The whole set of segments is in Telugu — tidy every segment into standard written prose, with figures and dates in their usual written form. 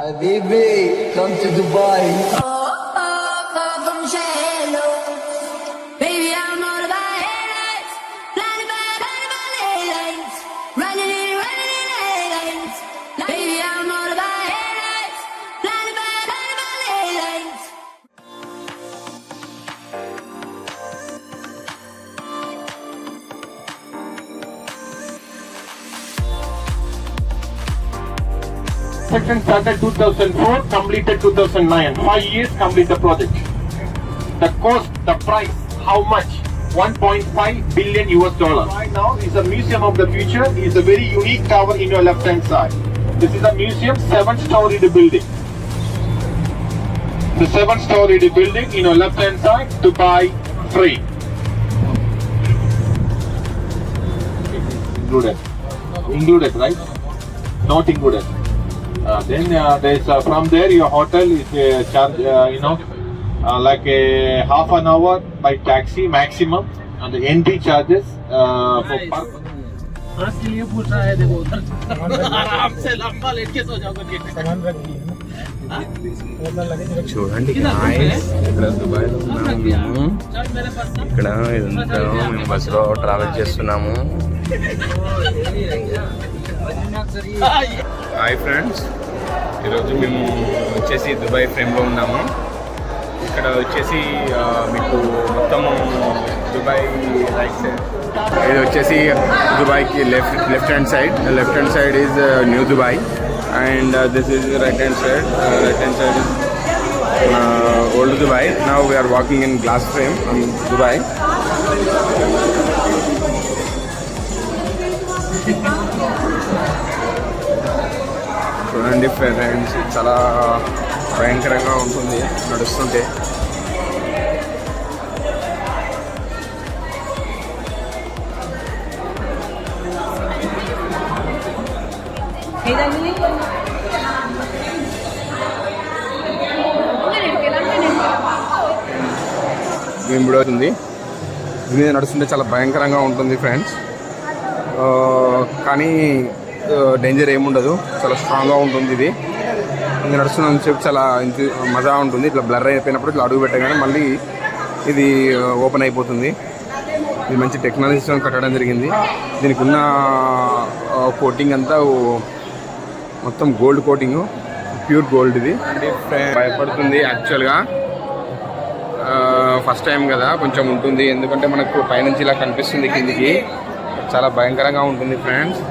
Habibi, come to Dubai. Construction started 2004, completed 2009. 5 years complete the project. The cost, the price, how much? 1.5 billion US dollars. Right now is a museum of the future. Is a very unique tower in your left hand side. This is a museum, 7-storied building. The 7-storied building in your left hand side, Dubai free. Included, right? Not included. Then there's from there your hotel is charge like a half an hour by taxi maximum, and the entry charges for per के लिए पूछ रहा है देखो उधर आराम से लंबा लेट के सो जाओ करके చూడండి guys, ఇక్కడ దుబాయ్లో ఉన్నాము. ఇక్కడ ఇదంతా మేము బస్సులో ట్రావెల్ చేస్తున్నాము. హాయ్ ఫ్రెండ్స్, ఈరోజు మేము వచ్చేసి దుబాయ్ ఫ్రేమ్లో ఉన్నాము. ఇక్కడ వచ్చేసి మీకు మొత్తము దుబాయ్ లైక్స్, ఇది వచ్చేసి దుబాయ్కి left hand side is new Dubai, and this is right hand side is old Dubai. Now we are walking in glass frame in Dubai. చూడండి ఫ్రెండ్స్, చాలా భయంకరంగా ఉంటుంది నడుస్తుంటే. ఇప్పుడు అవుతుంది, ఇది మీద నడుస్తుంటే చాలా భయంకరంగా ఉంటుంది ఫ్రెండ్స్. కానీ డేంజర్ ఏముండదు, చాలా స్ట్రాంగ్గా ఉంటుంది. ఇది నడుస్తున్నంత సేపు చాలా మజా ఉంటుంది. ఇట్లా బ్లర్ అయిపోయినప్పుడు ఇట్లా అడుగు పెట్టగానే మళ్ళీ ఇది ఓపెన్ అయిపోతుంది. ఇది మంచి టెక్నాలజీతో కట్టడం జరిగింది. దీనికి ఉన్న కోటింగ్ అంతా మొత్తం గోల్డ్ కోటింగ్, ప్యూర్ గోల్డ్. ఇది భయపడుతుంది యాక్చువల్గా, ఫస్ట్ టైం కదా కొంచెం ఉంటుంది, ఎందుకంటే మనకు పైనుంచి ఇలా కనిపిస్తుంది కిందికి. చాలా భయంకరంగా ఉంటుంది ఫ్రెండ్స్.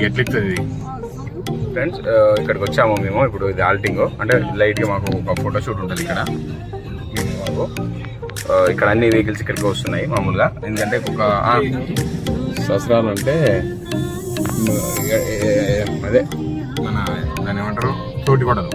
ఇక ఎట్లెక్కుతుంది ఫ్రెండ్స్. ఇక్కడికి వచ్చాము మేము. ఇప్పుడు ఇది ఆల్టింగ్ అంటే లైట్గా మాకు ఒక ఫోటోషూట్ ఉంటుంది ఇక్కడ. మాకు ఇక్కడ అన్ని వెహికల్స్ ఇక్కడికి వస్తున్నాయి మామూలుగా. ఎందుకంటే ఒక ససరాలు అంటే అదే మన దాన్ని ఏమంటారు, తోటి కొడదు.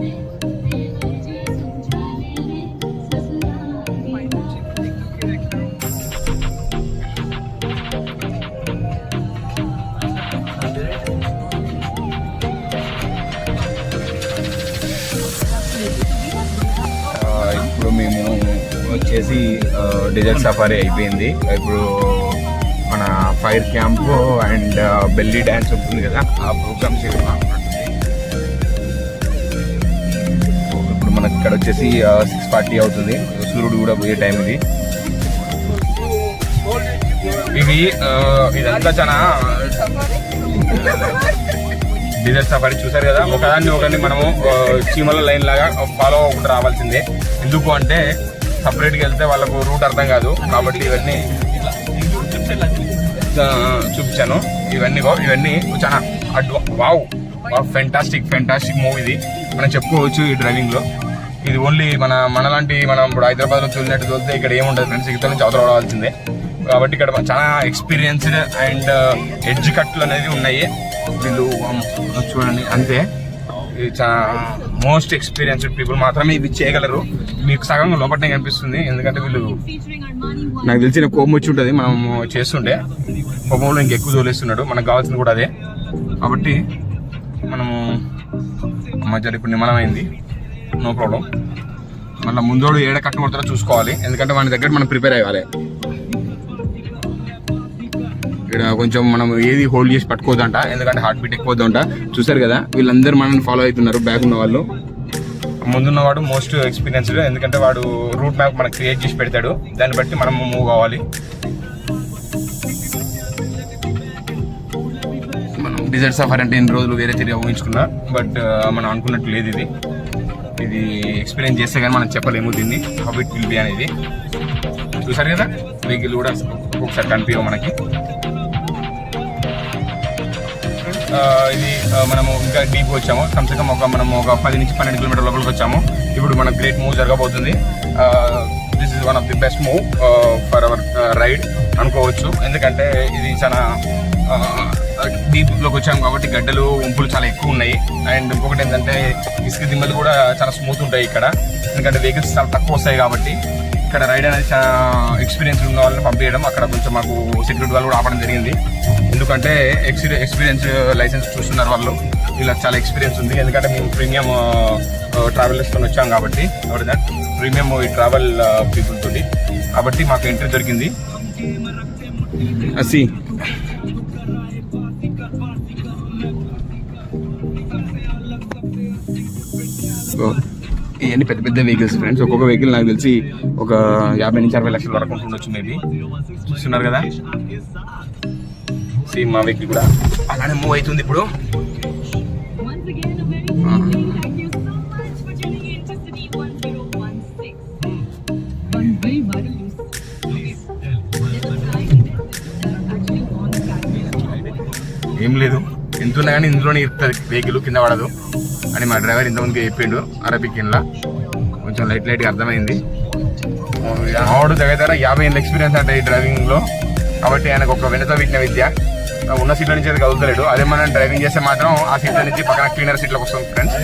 ఇప్పుడు మేము వచ్చేసి డెజర్ట్ సఫారీ అయిపోయింది. ఇప్పుడు మన fire camp and belly dance ఉంటుంది కదా, ఆ ప్రోగ్రామ్స్ ఇప్పుడు మనకి ఇక్కడ వచ్చేసి 6:40 అవుతుంది. సూర్యుడు కూడా పోయే టైం ఇది. ఇదంతా చాలా డెజర్ట్ సఫారీ చూసారు కదా. ఒకరిని మనము చీమల లైన్ లాగా ఫాలో అవ్వకుండా రావాల్సిందే. ఎందుకు అంటే సపరేట్గా వెళ్తే వాళ్ళకు రూట్ అర్థం కాదు. కాబట్టి ఇవన్నీ చూపించాను. ఇవన్నీ చాలా వావ్ ఫెంటాస్టిక్ మూవీ ఇది మనం చెప్పుకోవచ్చు ఈ డ్రైవింగ్లో. ఇది ఓన్లీ మనలాంటి మనం ఇప్పుడు హైదరాబాద్లో తోలినట్టు తోలితే ఇక్కడ ఏముండదు ఫ్రెండ్స్. ఇక్కడ నుంచి అవతల రావాల్సిందే. కాబట్టి ఇక్కడ చాలా ఎక్స్పీరియన్స్డ్ అండ్ ఎడ్జ్ కట్లు అనేది ఉన్నాయి. వీళ్ళు చూడండి అంతే. ఇది చాలా మోస్ట్ ఎక్స్పీరియన్స్డ్ పీపుల్ మాత్రమే ఇవి చేయగలరు. మీకు సగం లోపలనే కనిపిస్తుంది. ఎందుకంటే వీళ్ళు నాకు తెలిసిన కోపం వచ్చి ఉంటుంది మనం చేస్తుంటే. కోపంలో ఇంకెక్కువ తోలేస్తున్నాడు. మనకు కావాల్సింది కూడా అదే. కాబట్టి మనము మధ్యలో ఇప్పుడు నిమ్మలమైంది, నో ప్రాబ్లం. మళ్ళీ ముందోడు ఏడ కట్టు కొడతారో చూసుకోవాలి. ఎందుకంటే మన దగ్గర మనం ప్రిపేర్ అయ్యాలి. ఇక్కడ కొంచెం మనం ఏది హోల్డ్ చేసి పట్టుకోవద్దంట, ఎందుకంటే హార్ట్ బీట్ ఎక్కువద్దంట. చూసారు కదా వీళ్ళందరూ మనల్ని ఫాలో అవుతున్నారు. బ్యాక్ ఉన్న వాళ్ళు. ముందున్నవాడు మోస్ట్ ఎక్స్పీరియన్స్డ్, ఎందుకంటే వాడు రూట్ మ్యాప్ మనకు క్రియేట్ చేసి పెడతాడు. దాన్ని బట్టి మనం మూవ్ కావాలి. మనం డిజర్ట్ సఫారీ అంటే ఎన్ని రోజులు వేరే తిరిగి ఊహించుకున్నా, బట్ మనం అనుకున్నట్టు లేదు. ఇది ఎక్స్పీరియన్స్ చేస్తే కానీ మనం చెప్పలేము దీన్ని హౌ ఇట్ విల్ బి అనేది. చూసారు కదా వెహికల్ కూడా ఒక్కొక్కసారి కనిపించవు మనకి. ఇది మనము ఇంకా డీప్ వచ్చాము. కమ్సెకమ్ మనం ఒక 10 నుంచి 12 కిలోమీటర్ లోపలికి వచ్చాము. ఇప్పుడు మన గ్రేట్ మూవ్ జరగబోతుంది. This is one of the best move for our ride అనుకోవచ్చు. ఎందుకంటే ఇది చాలా డీప్లోకి వచ్చాము కాబట్టి గడ్డలు వంపులు చాలా ఎక్కువ ఉన్నాయి. అండ్ ఇంకొకటి ఏంటంటే ఇసుక దిమ్మలు కూడా చాలా స్మూత్ ఉంటాయి ఇక్కడ. ఎందుకంటే వెహికల్స్ చాలా తక్కువ వస్తాయి కాబట్టి ఇక్కడ రైడ్ అనేది చాలా ఎక్స్పీరియన్స్ ఉన్న వాళ్ళని పంపించడం. అక్కడ కొంచెం మాకు సెక్యూరిటీ వాళ్ళు కూడా ఆపడం జరిగింది. ఎందుకంటే ఎక్స్పీరియన్స్ లైసెన్స్ చూస్తున్నారు వాళ్ళు. వీళ్ళకి చాలా ఎక్స్పీరియన్స్ ఉంది. ఎందుకంటే మేము ప్రీమియం ట్రావెలర్స్తో వచ్చాం కాబట్టి, ప్రీమియం ఈ ట్రావెల్ పీపుల్ తోటి, కాబట్టి మాకు ఎంట్రీ దొరికింది. అసి ఇవన్నీ పెద్ద పెద్ద వెహికల్స్ ఫ్రెండ్స్. ఒక్కొక్క వెహికల్ నాకు తెలిసి ఒక 50 నుంచి 60 లక్షల వరకు ఉండొచ్చు మేబీ. చూస్తున్నారు కదా సేమ్ మా వెహికల్ కూడా అలానే మూవ్ అవుతుంది ఇప్పుడు. ఏం లేదు, ఎంతున్నా కానీ ఇందులోనే ఇస్తుంది వెహికల్, కింద పడదు అని మా డ్రైవర్ ఇంతమందికి చెప్పిండు అరబికిన్లా. కొంచెం లైట్గా అర్థమైంది. ఆవిడ దగ్గర 50 ఏళ్ళ ఎక్స్పీరియన్స్ అంటే ఈ డ్రైవింగ్లో. కాబట్టి ఆయనకు ఒక వెనుక విజ్ఞ విద్య. ఉన్న సీట్ల నుంచి అయితే కదులుతలేడు. అదే మనం డ్రైవింగ్ చేస్తే మాత్రం ఆ సీట్ల నుంచి పక్కన క్లీనర్ సీట్లకు వస్తుంది ఫ్రెండ్స్.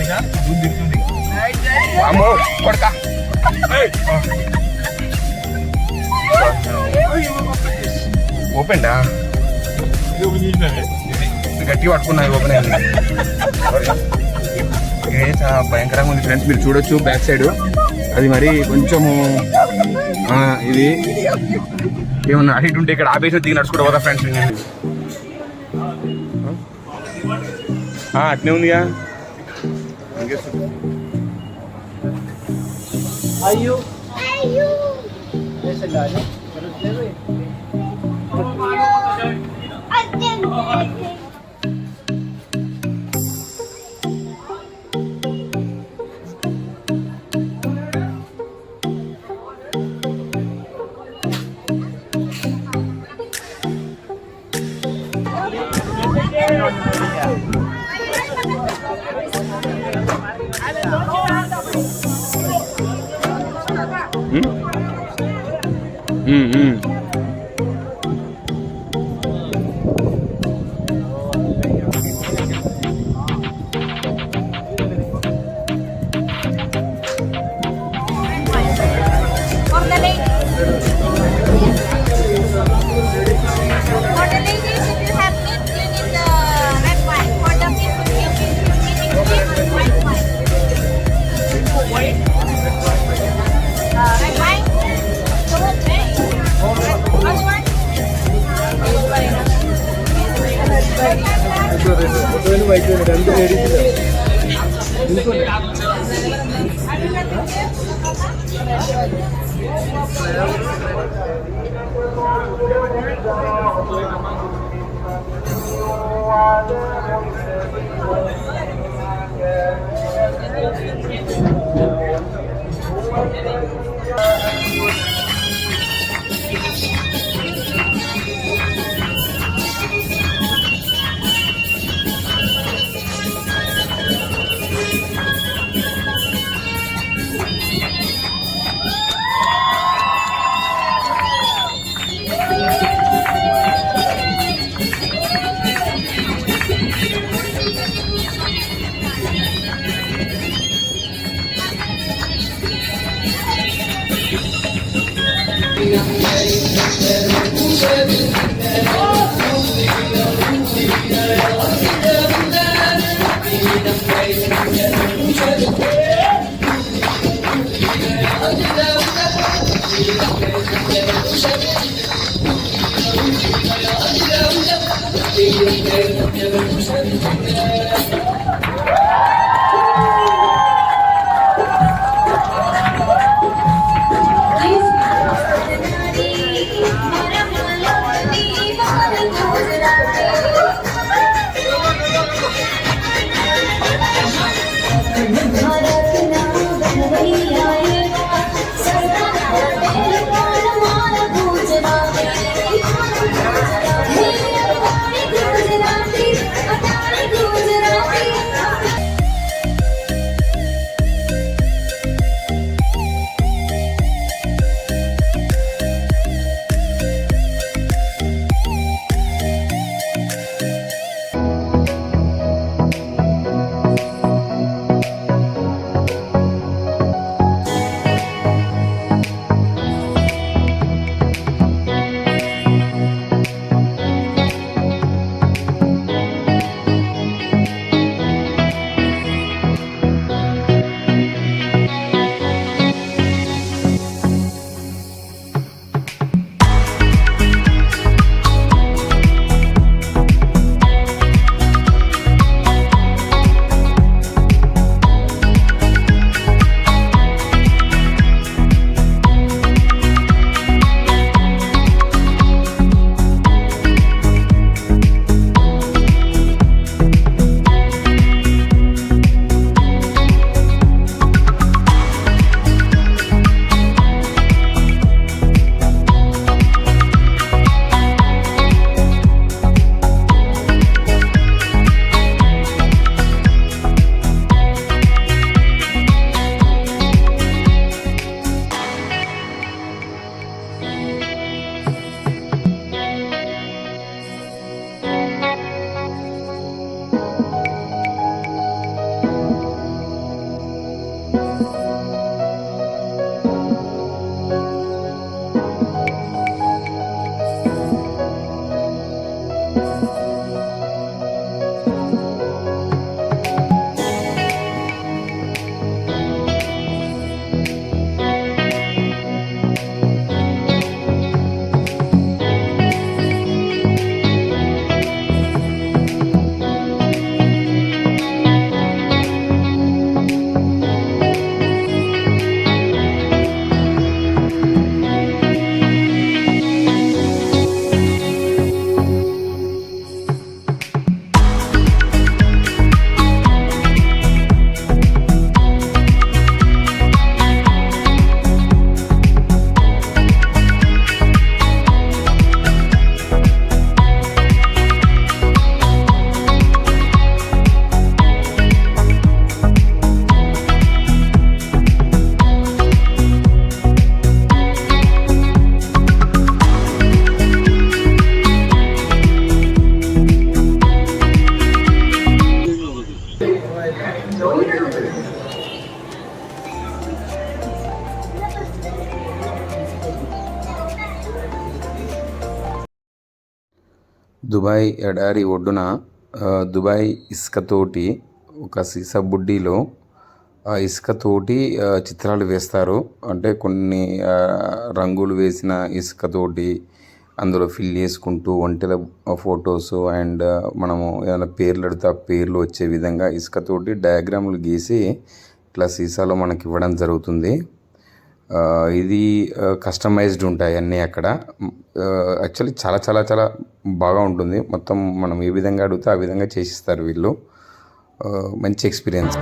ఓపెన్ గట్టిగా పట్టుకున్నాయి. ఓపెన్ అయింది. చాలా భయంకరంగా ఉంది ఫ్రెండ్స్. మీరు చూడొచ్చు బ్యాక్ సైడ్ అది మరి కొంచెము ఇది ఏమన్నా అటు ఉంటే ఇక్కడ ఆపేసి దిగి నడుచుకుంటూ పోతా ఫ్రెండ్స్. అట్నే ఉందిగా. అయ్యో For the ladies, if you have kids, you need the red wine. For the kids, white wine. Red wine. Dubai ఎడారి ఒడ్డున దుబాయ్ ఇసుకతోటి ఒక సీసా బుడ్డీలో ఆ ఇసుకతోటి చిత్రాలు వేస్తారు. అంటే కొన్ని రంగులు వేసిన ఇసుకతోటి అందులో ఫిల్ చేసుకుంటూ ఒంటెల ఫొటోస్ అండ్ మనము ఏమైనా పేర్లు అడితే ఆ పేర్లు వచ్చే విధంగా ఇసుకతోటి డయాగ్రాములు గీసి ఇట్లా సీసాలో మనకి ఇవ్వడం జరుగుతుంది. ఇది కస్టమైజ్డ్ ఉంటాయి అన్నీ అక్కడ. యాక్చువల్లీ చాలా చాలా చాలా బాగా ఉంటుంది. మొత్తం మనం ఏ విధంగా అడిగితే ఆ విధంగా చేసిస్తారు వీళ్ళు. మంచి ఎక్స్పీరియన్స్.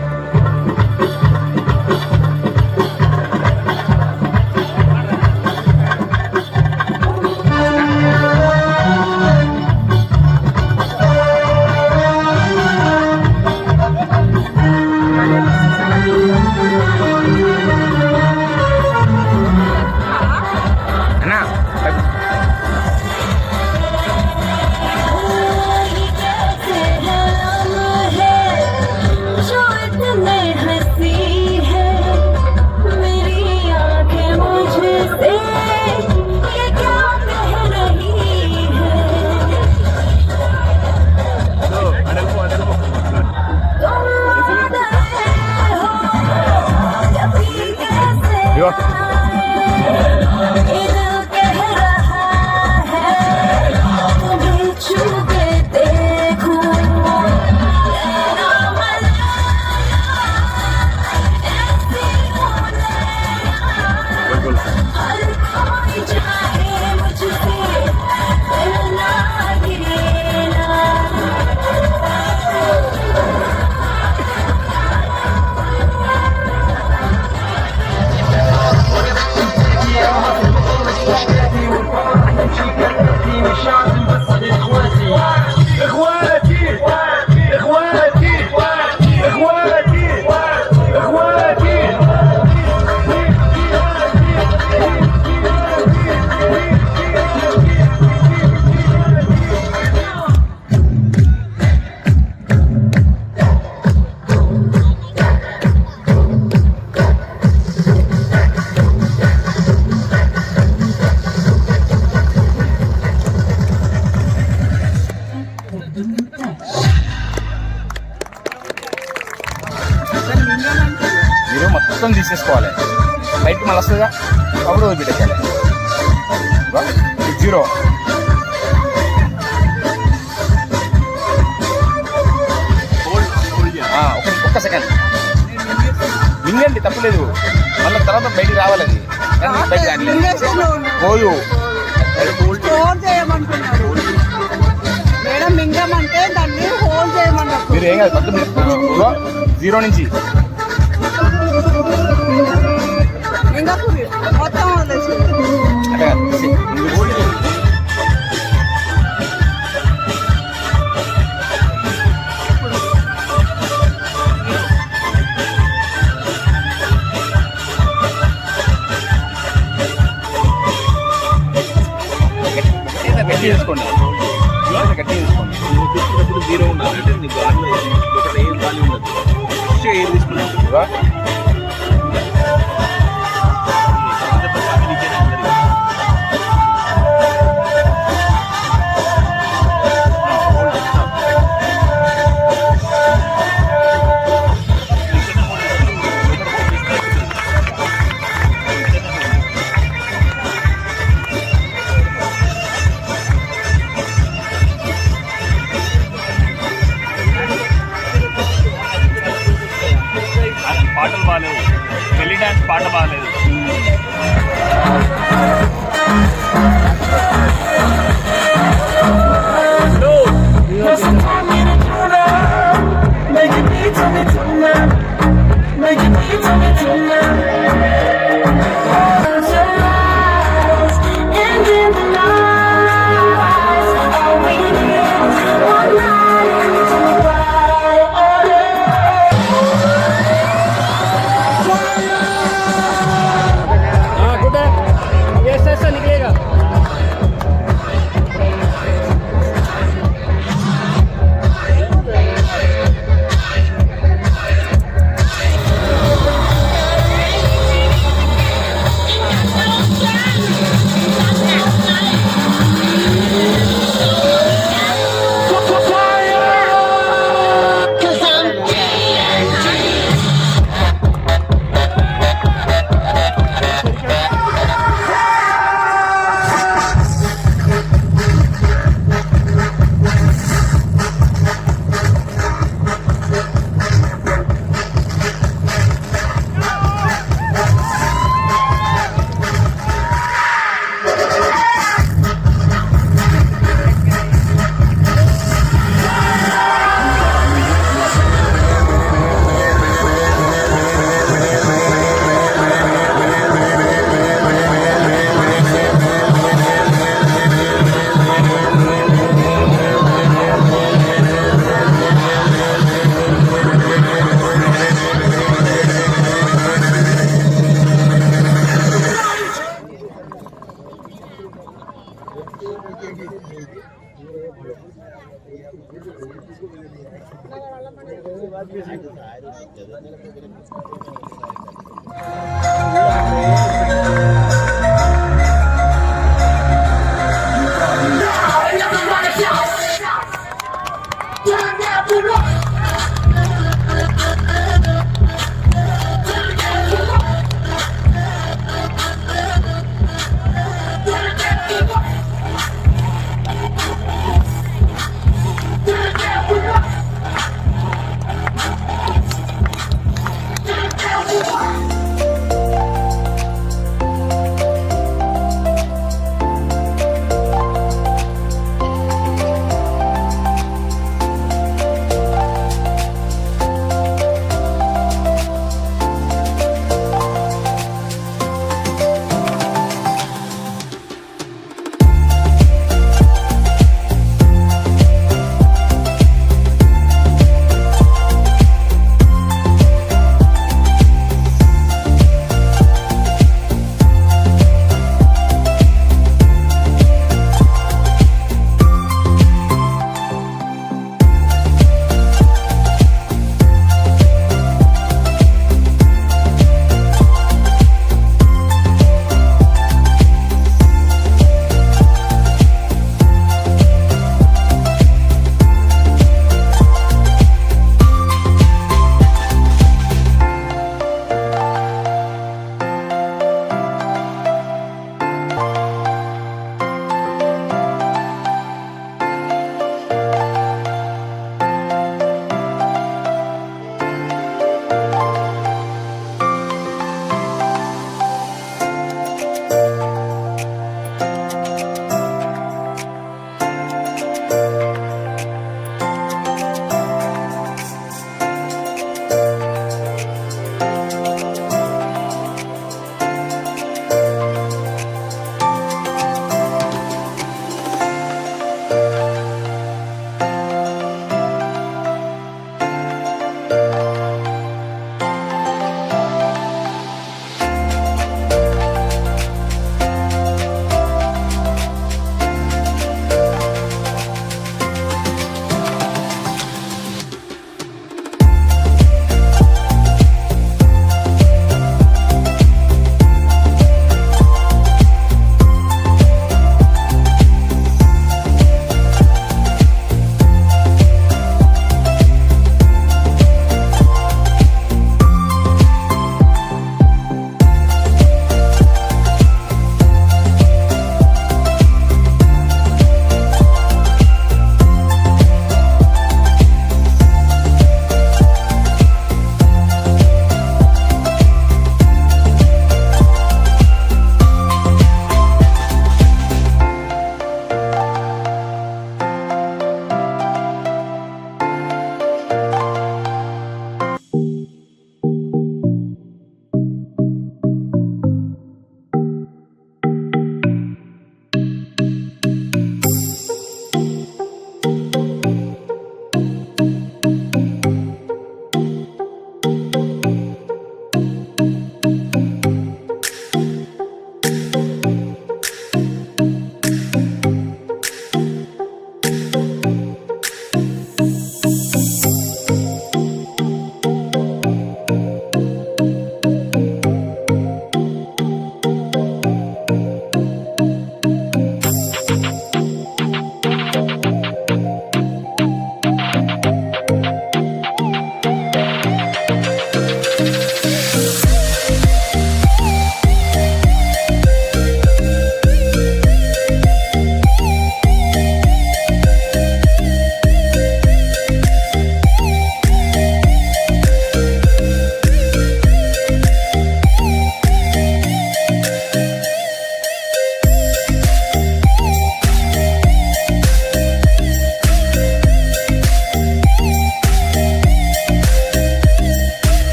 మీరు మొత్తం తీసేసుకోవాలి. బయటకు మళ్ళీ వస్తుందిగా అప్పుడు వదిలిపెట్టేయాలి. 0 ఒక్క సెకండ్ మింగండి, తప్పలేదు. మళ్ళీ తర్వాత బయటికి రావాలి. అది బయట పోయు మీరు ఏం కాదు. 0 నుంచి గట్టి చేసుకోండి. గట్టి చేసుకోండి. 0 ఉండాలి. అంటే నీ గాలిలో ఏం గాలి ఉండదు. ఎయిర్ తీసుకున్నావు. పాటలు బాగాలేవు.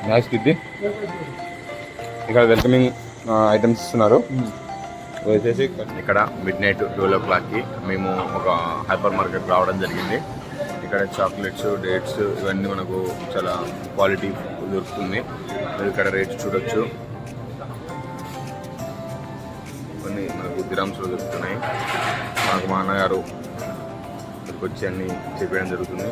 మ్యాచ్ కిద్ది ఇక్కడ వెల్కమింగ్ ఐటమ్స్ ఇస్తున్నారు. వచ్చేసి ఇక్కడ మిడ్ నైట్ 12 o'clockకి మేము ఒక హైపర్ మార్కెట్ రావడం జరిగింది. ఇక్కడ చాక్లెట్స్, డేట్స్ ఇవన్నీ మనకు చాలా క్వాలిటీ దొరుకుతుంది. మీరు ఇక్కడ రేట్స్ చూడొచ్చు. ఇవన్నీ మనకు దిరామ్స్లో దొరుకుతున్నాయి. మాకు మా అన్నగారు ఇక్కడికి వచ్చి అన్నీ చెప్పడం జరుగుతుంది.